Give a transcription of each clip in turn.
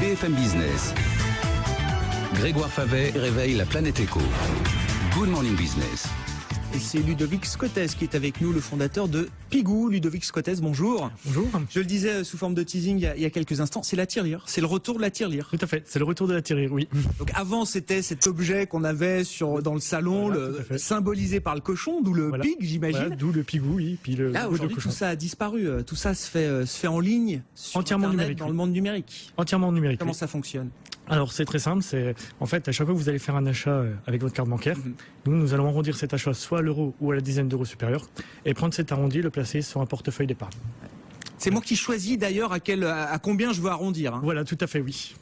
BFM Business. Grégoire Favet réveille la planète éco. Good Morning Business. Et c'est Ludovic Scotez qui est avec nous, le fondateur de Pigou. Ludovic Scotez, bonjour. Bonjour. Je le disais sous forme de teasing il y a quelques instants, c'est la tirelire. C'est le retour de la tirelire. Tout à fait, c'est le retour de la tirelire, oui. Donc avant, c'était cet objet qu'on avait dans le salon, voilà, symbolisé par le cochon, d'où le pig, j'imagine. Voilà, d'où le pigou, oui. Puis le Là, aujourd'hui, tout ça a disparu. Tout ça se fait en ligne, sur entièrement Internet, numérique, dans le monde numérique. Entièrement numérique. Comment oui. ça fonctionne? Alors c'est très simple, c'est en fait à chaque fois que vous allez faire un achat avec votre carte bancaire, nous allons arrondir cet achat soit à l'euro ou à la dizaine d'euros supérieurs et prendre cet arrondi et le placer sur un portefeuille d'épargne. C'est moi qui choisis d'ailleurs à combien je veux arrondir. Hein. Voilà, tout à fait, oui.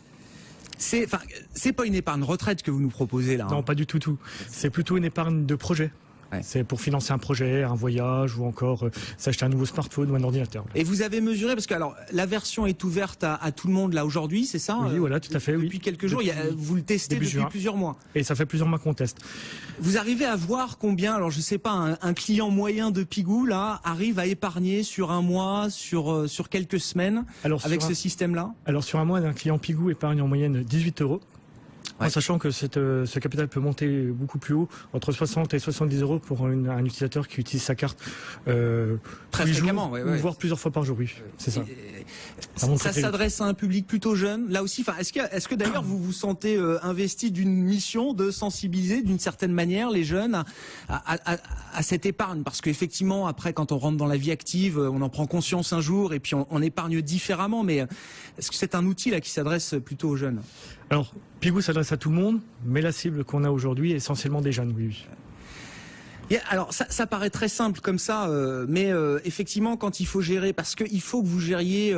C'est pas une épargne retraite que vous nous proposez là. Non, pas du tout. C'est plutôt une épargne de projet. Ouais. C'est pour financer un projet, un voyage ou encore s'acheter un nouveau smartphone ou un ordinateur. Et vous avez mesuré, parce que alors la version est ouverte à tout le monde là aujourd'hui, c'est ça? Oui, voilà, tout à fait. Depuis quelques jours, vous le testez depuis plusieurs mois. Et ça fait plusieurs mois qu'on teste. Vous arrivez à voir combien, alors je sais pas, un client moyen de Pigou là arrive à épargner sur un mois, sur quelques semaines, avec ce système-là? Alors sur un mois, un client Pigou épargne en moyenne 18 €. Ouais. En sachant que ce capital peut monter beaucoup plus haut, entre 60 et 70 € pour un utilisateur qui utilise sa carte très fréquemment, voire plusieurs fois par jour. Oui, c'est ça. Ça s'adresse à un public plutôt jeune. Là aussi, est-ce que d'ailleurs vous vous sentez investi d'une mission de sensibiliser d'une certaine manière les jeunes à cette épargne? Parce qu'effectivement, après, quand on rentre dans la vie active, on en prend conscience un jour et puis on épargne différemment. Mais est-ce que c'est un outil là qui s'adresse plutôt aux jeunes? Alors, Pigou s'adresse à tout le monde, mais la cible qu'on a aujourd'hui est essentiellement des jeunes, oui. Alors ça paraît très simple comme ça, mais effectivement quand il faut gérer, parce qu'il faut que vous gériez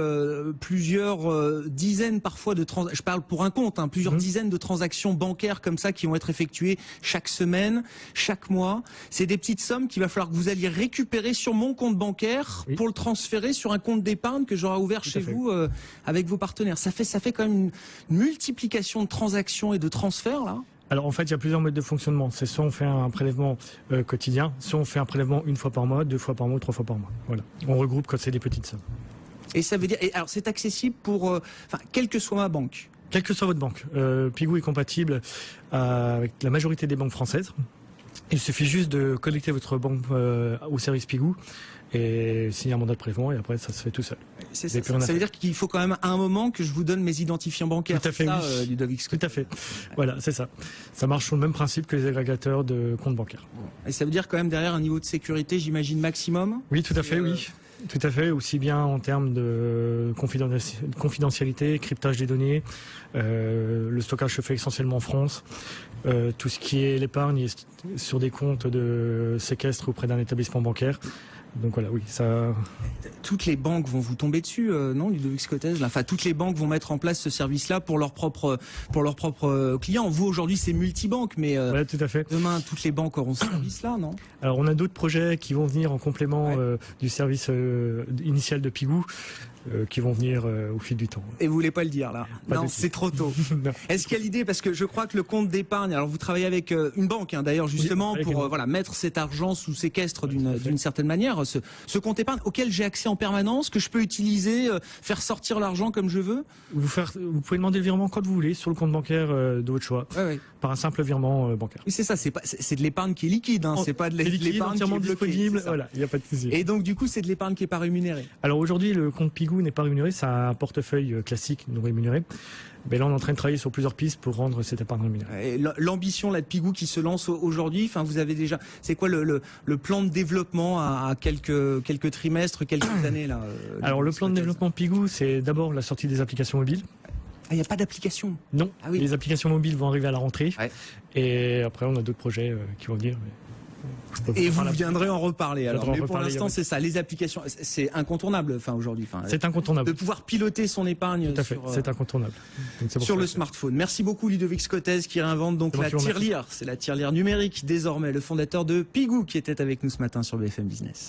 plusieurs dizaines parfois de transactions, je parle pour un compte, plusieurs dizaines de transactions bancaires comme ça qui vont être effectuées chaque semaine, chaque mois. C'est des petites sommes qu'il va falloir que vous alliez récupérer sur mon compte bancaire pour le transférer sur un compte d'épargne que j'aurai ouvert chez vous avec vos partenaires. Ça fait quand même une multiplication de transactions et de transferts là. Alors en fait, il y a plusieurs modes de fonctionnement. C'est soit on fait un prélèvement quotidien, soit on fait un prélèvement une fois par mois, 2 fois par mois, 3 fois par mois. Voilà. On regroupe quand c'est des petites sommes. Et ça veut dire, alors c'est accessible pour, quelle que soit ma banque. Quelle que soit votre banque. Pigou est compatible avec la majorité des banques françaises. Il suffit juste de connecter votre banque au service Pigou et signer un mandat de prélèvement et après ça se fait tout seul. C'est ça. Ça veut dire qu'il faut quand même à un moment que je vous donne mes identifiants bancaires. Tout à fait, oui. Ludovic. Tout à fait. Voilà, c'est ça. Ça marche sur le même principe que les agrégateurs de comptes bancaires. Et ça veut dire quand même derrière un niveau de sécurité, j'imagine, maximum? Oui, tout à fait, oui. Tout à fait, aussi bien en termes de confidentialité, cryptage des données. Le stockage se fait essentiellement en France. Tout ce qui est l'épargne est sur des comptes de séquestre auprès d'un établissement bancaire. Donc voilà, oui, ça. Toutes les banques vont vous tomber dessus, non, Ludovic Scotez? Enfin, toutes les banques vont mettre en place ce service-là pour leurs propres clients. Vous aujourd'hui, c'est multibanque, mais voilà, tout à fait. Demain, toutes les banques auront ce service-là, non? Alors, on a d'autres projets qui vont venir en complément du service initial de Pigou. Qui vont venir au fil du temps. Et vous voulez pas le dire là? Non, c'est trop tôt. Est-ce qu'il y a l'idée, parce que je crois que le compte d'épargne, alors vous travaillez avec une banque d'ailleurs justement pour mettre cet argent sous séquestre d'une certaine manière, ce compte épargne auquel j'ai accès en permanence, que je peux utiliser, faire sortir l'argent comme je veux? Vous pouvez demander le virement quand vous voulez sur le compte bancaire de votre choix, par un simple virement bancaire. Oui, c'est ça, c'est de l'épargne qui est liquide, c'est pas de l'épargne qui est disponible. Voilà, il n'y a pas de souci. Et donc du coup, c'est de l'épargne qui est pas rémunérée. Alors aujourd'hui, le compte Pigou n'est pas rémunéré, c'est un portefeuille classique non rémunéré. Mais là, on est en train de travailler sur plusieurs pistes pour rendre cette épargne rémunérée. L'ambition là de Pigou qui se lance aujourd'hui, vous avez déjà, c'est quoi le plan de développement à quelques trimestres, quelques années là? Alors le plan de développement Pigou, c'est d'abord la sortie des applications mobiles. Il n'y a pas d'application? Non, les applications mobiles vont arriver à la rentrée. Et après, on a d'autres projets qui vont venir. Et vous viendrez en reparler. Alors, mais pour l'instant, c'est ça. Les applications, c'est incontournable. Aujourd'hui, c'est incontournable. De pouvoir piloter son épargne. Tout à fait. C'est incontournable. Sur le smartphone. Merci beaucoup, Ludovic Scotez, qui réinvente donc la tirelire. C'est la tirelire numérique désormais. Le fondateur de Pigou qui était avec nous ce matin sur BFM Business.